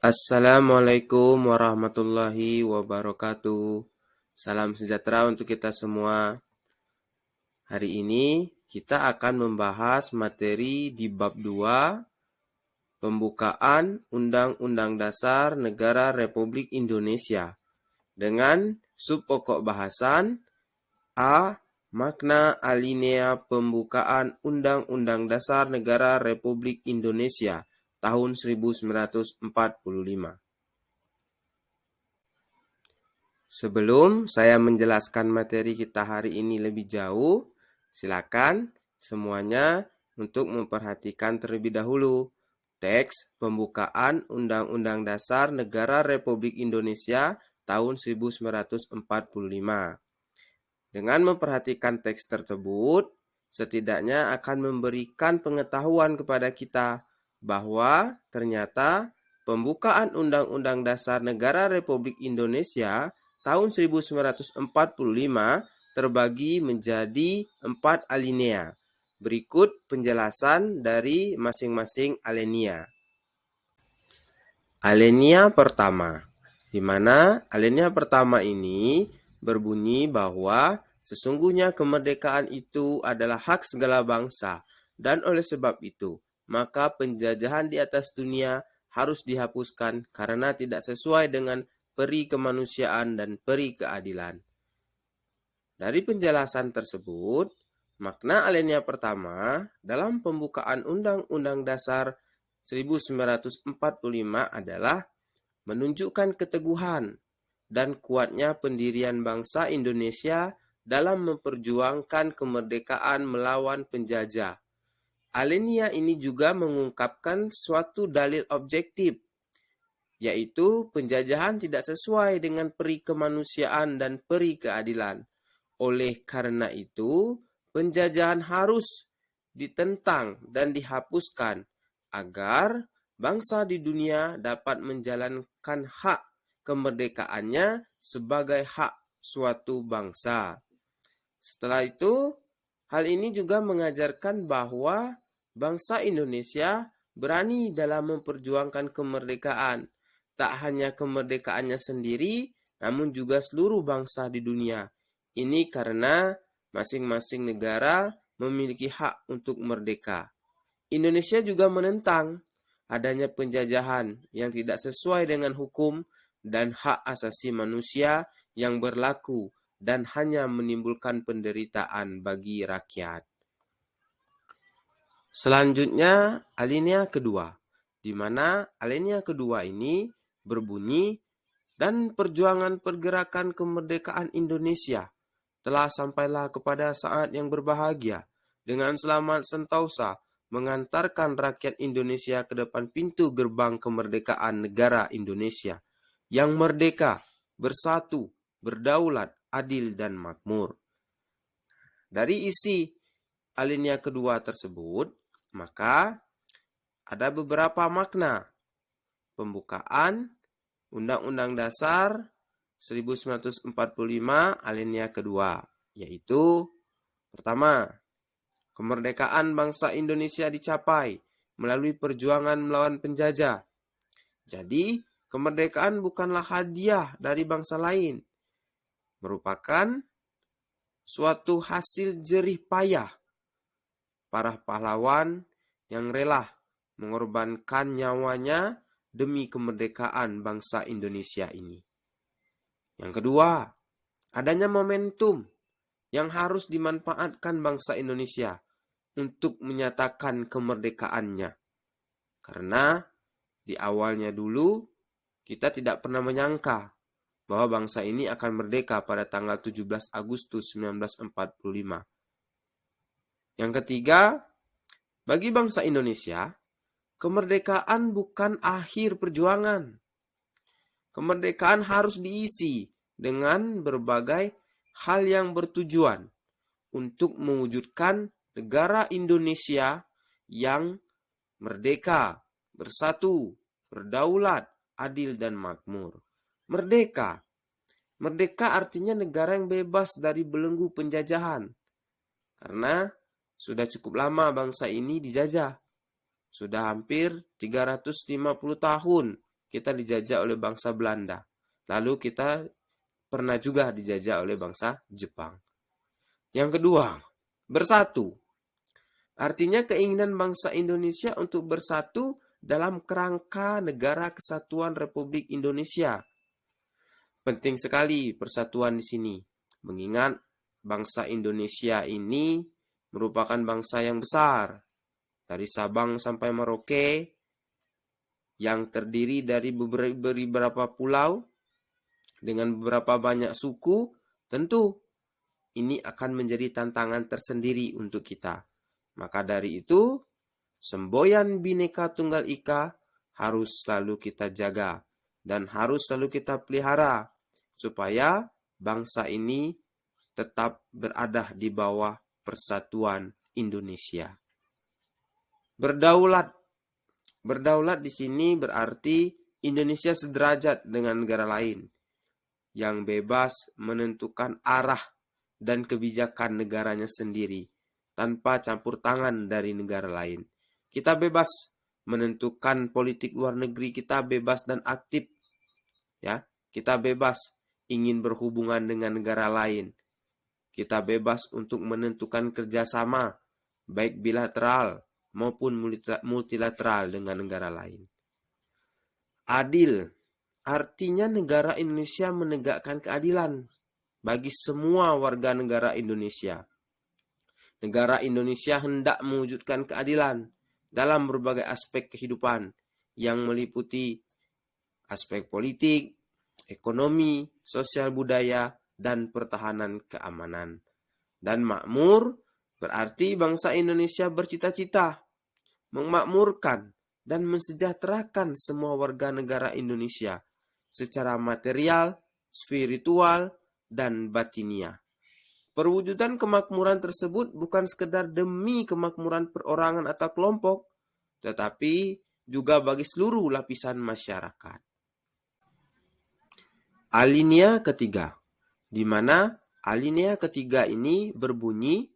Assalamualaikum warahmatullahi wabarakatuh. Salam sejahtera untuk kita semua. Hari ini kita akan membahas materi di bab 2, Pembukaan Undang-Undang Dasar Negara Republik Indonesia, dengan subpokok bahasan A. Makna alinea pembukaan Undang-Undang Dasar Negara Republik Indonesia tahun 1945. Sebelum saya menjelaskan materi kita hari ini lebih jauh, silakan semuanya untuk memperhatikan terlebih dahulu teks pembukaan Undang-Undang Dasar Negara Republik Indonesia tahun 1945. Dengan memperhatikan teks tersebut, setidaknya akan memberikan pengetahuan kepada kita bahwa ternyata pembukaan Undang-Undang Dasar Negara Republik Indonesia tahun 1945 terbagi menjadi 4 alinea. Berikut penjelasan dari masing-masing alinea. Alinea pertama, di mana alinea pertama ini berbunyi bahwa sesungguhnya kemerdekaan itu adalah hak segala bangsa, dan oleh sebab itu, maka penjajahan di atas dunia harus dihapuskan karena tidak sesuai dengan peri kemanusiaan dan peri keadilan. Dari penjelasan tersebut, makna alinea pertama dalam pembukaan Undang-Undang Dasar 1945 adalah menunjukkan keteguhan dan kuatnya pendirian bangsa Indonesia dalam memperjuangkan kemerdekaan melawan penjajah. Alinea ini juga mengungkapkan suatu dalil objektif, yaitu penjajahan tidak sesuai dengan peri kemanusiaan dan peri keadilan. Oleh karena itu, penjajahan harus ditentang dan dihapuskan agar bangsa di dunia dapat menjalankan hak kemerdekaannya sebagai hak suatu bangsa. Setelah itu, hal ini juga mengajarkan bahwa bangsa Indonesia berani dalam memperjuangkan kemerdekaan. Tak hanya kemerdekaannya sendiri, namun juga seluruh bangsa di dunia. Ini karena masing-masing negara memiliki hak untuk merdeka. Indonesia juga menentang adanya penjajahan yang tidak sesuai dengan hukum dan hak asasi manusia yang berlaku dan hanya menimbulkan penderitaan bagi rakyat. Selanjutnya, alinea kedua, di mana alinea kedua ini berbunyi, dan perjuangan pergerakan kemerdekaan Indonesia telah sampailah kepada saat yang berbahagia dengan selamat sentosa mengantarkan rakyat Indonesia ke depan pintu gerbang kemerdekaan negara Indonesia yang merdeka, bersatu, berdaulat, adil, dan makmur. Dari isi alinea kedua tersebut, maka ada beberapa makna pembukaan Undang-Undang Dasar 1945 alinea kedua, yaitu pertama, kemerdekaan bangsa Indonesia dicapai melalui perjuangan melawan penjajah. Jadi, kemerdekaan bukanlah hadiah dari bangsa lain, merupakan suatu hasil jerih payah para pahlawan yang rela mengorbankan nyawanya demi kemerdekaan bangsa Indonesia ini. Yang kedua, adanya momentum yang harus dimanfaatkan bangsa Indonesia untuk menyatakan kemerdekaannya. Karena di awalnya dulu kita tidak pernah menyangka bahwa bangsa ini akan merdeka pada tanggal 17 Agustus 1945. Yang ketiga, bagi bangsa Indonesia, kemerdekaan bukan akhir perjuangan. Kemerdekaan harus diisi dengan berbagai hal yang bertujuan untuk mewujudkan negara Indonesia yang merdeka, bersatu, berdaulat, adil, dan makmur. Merdeka. Merdeka artinya negara yang bebas dari belenggu penjajahan. Karena sudah cukup lama bangsa ini dijajah. Sudah hampir 350 tahun kita dijajah oleh bangsa Belanda. Lalu kita pernah juga dijajah oleh bangsa Jepang. Yang kedua, bersatu. Artinya keinginan bangsa Indonesia untuk bersatu dalam kerangka Negara Kesatuan Republik Indonesia. Penting sekali persatuan di sini, mengingat bangsa Indonesia ini merupakan bangsa yang besar. Dari Sabang sampai Merauke, yang terdiri dari beberapa pulau dengan beberapa banyak suku, tentu ini akan menjadi tantangan tersendiri untuk kita. Maka dari itu, semboyan Bhinneka Tunggal Ika harus selalu kita jaga dan harus selalu kita pelihara supaya bangsa ini tetap berada di bawah persatuan Indonesia. Berdaulat. Berdaulat di sini berarti Indonesia sederajat dengan negara lain yang bebas menentukan arah dan kebijakan negaranya sendiri tanpa campur tangan dari negara lain. Kita bebas menentukan politik luar negeri, kita bebas dan aktif. Ya, kita bebas ingin berhubungan dengan negara lain. Kita bebas untuk menentukan kerjasama, baik bilateral maupun multilateral dengan negara lain. Adil, artinya negara Indonesia menegakkan keadilan bagi semua warga negara Indonesia. Negara Indonesia hendak mewujudkan keadilan dalam berbagai aspek kehidupan yang meliputi aspek politik, ekonomi, sosial budaya, dan pertahanan keamanan. Dan makmur berarti bangsa Indonesia bercita-cita memakmurkan dan mensejahterakan semua warga negara Indonesia secara material, spiritual, dan batiniah. Perwujudan kemakmuran tersebut bukan sekedar demi kemakmuran perorangan atau kelompok, tetapi juga bagi seluruh lapisan masyarakat. Alinea ketiga, di mana alinea ketiga ini berbunyi,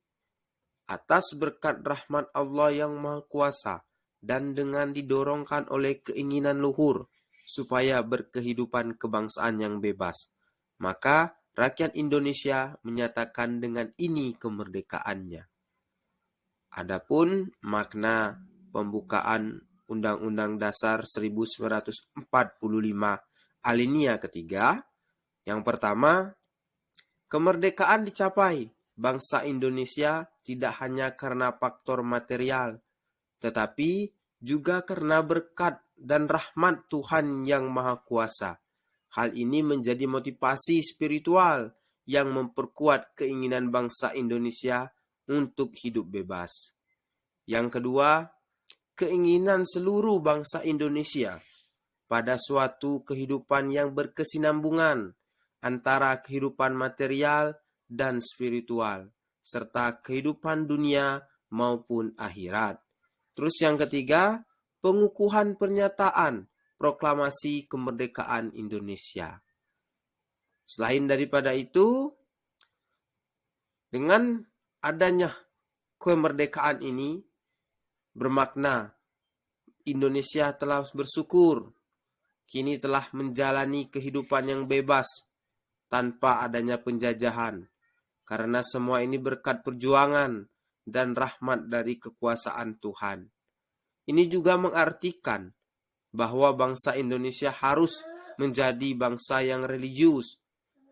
atas berkat rahmat Allah yang Maha Kuasa dan dengan didorongkan oleh keinginan luhur supaya berkehidupan kebangsaan yang bebas, maka rakyat Indonesia menyatakan dengan ini kemerdekaannya. Adapun makna pembukaan Undang-Undang Dasar 1945 alinea ketiga, yang pertama, kemerdekaan dicapai bangsa Indonesia tidak hanya karena faktor material, tetapi juga karena berkat dan rahmat Tuhan yang Maha Kuasa. Hal ini menjadi motivasi spiritual yang memperkuat keinginan bangsa Indonesia untuk hidup bebas. Yang kedua, keinginan seluruh bangsa Indonesia pada suatu kehidupan yang berkesinambungan antara kehidupan material dan spiritual, serta kehidupan dunia maupun akhirat. Terus yang ketiga, pengukuhan pernyataan proklamasi kemerdekaan Indonesia. Selain daripada itu, dengan adanya kemerdekaan ini bermakna Indonesia telah bersyukur, kini telah menjalani kehidupan yang bebas tanpa adanya penjajahan, karena semua ini berkat perjuangan dan rahmat dari kekuasaan Tuhan. Ini juga mengartikan bahwa bangsa Indonesia harus menjadi bangsa yang religius,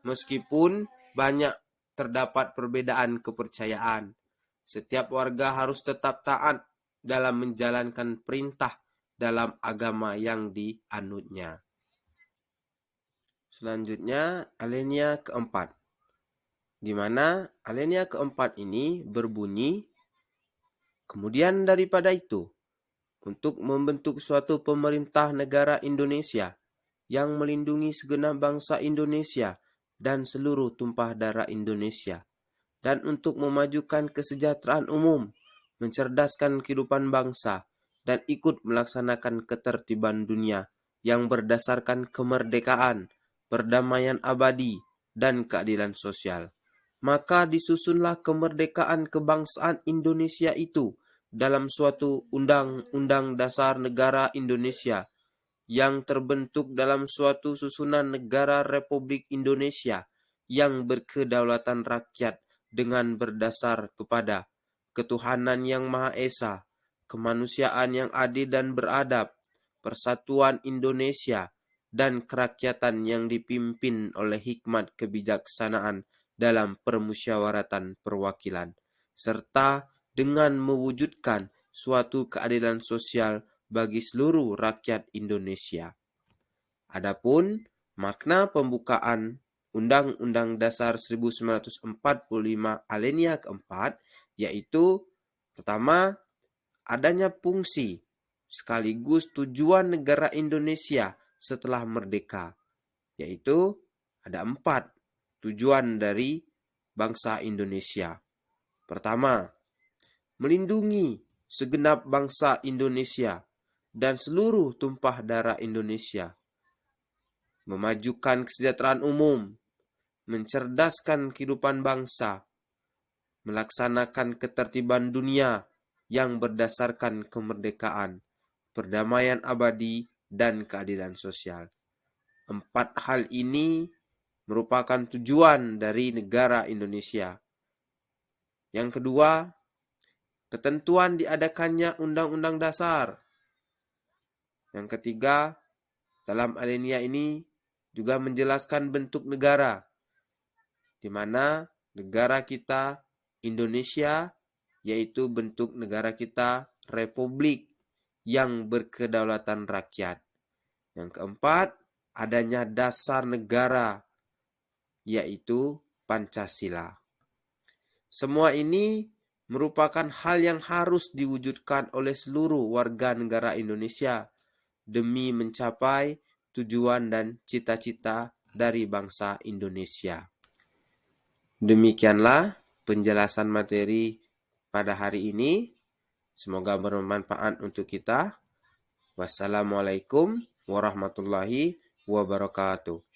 meskipun banyak terdapat perbedaan kepercayaan. Setiap warga harus tetap taat dalam menjalankan perintah dalam agama yang dianutnya. Selanjutnya, alinea keempat, di mana alinea keempat ini berbunyi, kemudian daripada itu, untuk membentuk suatu pemerintah negara Indonesia yang melindungi segenap bangsa Indonesia dan seluruh tumpah darah Indonesia, dan untuk memajukan kesejahteraan umum, mencerdaskan kehidupan bangsa, dan ikut melaksanakan ketertiban dunia yang berdasarkan kemerdekaan, perdamaian abadi, dan keadilan sosial. Maka disusunlah kemerdekaan kebangsaan Indonesia itu dalam suatu Undang-Undang Dasar Negara Indonesia yang terbentuk dalam suatu susunan negara Republik Indonesia yang berkedaulatan rakyat dengan berdasar kepada ketuhanan yang Maha Esa, kemanusiaan yang adil dan beradab, persatuan Indonesia, dan kerakyatan yang dipimpin oleh hikmat kebijaksanaan dalam permusyawaratan perwakilan, serta dengan mewujudkan suatu keadilan sosial bagi seluruh rakyat Indonesia. Adapun makna pembukaan Undang-Undang Dasar 1945 alinea keempat, yaitu pertama, adanya fungsi sekaligus tujuan negara Indonesia setelah merdeka, yaitu ada 4 tujuan dari bangsa Indonesia. Pertama, melindungi segenap bangsa Indonesia dan seluruh tumpah darah Indonesia, memajukan kesejahteraan umum, mencerdaskan kehidupan bangsa, melaksanakan ketertiban dunia yang berdasarkan kemerdekaan, perdamaian abadi, dan keadilan sosial. 4 hal ini merupakan tujuan dari negara Indonesia. Yang kedua, ketentuan diadakannya Undang-Undang Dasar. Yang ketiga, dalam alinea ini juga menjelaskan bentuk negara, di mana negara kita Indonesia, yaitu bentuk negara kita Republik yang berkedaulatan rakyat. Yang keempat, adanya dasar negara, yaitu Pancasila. Semua ini merupakan hal yang harus diwujudkan oleh seluruh warga negara Indonesia demi mencapai tujuan dan cita-cita dari bangsa Indonesia. Demikianlah penjelasan materi pada hari ini. Semoga bermanfaat untuk kita. Wassalamualaikum warahmatullahi wabarakatuh.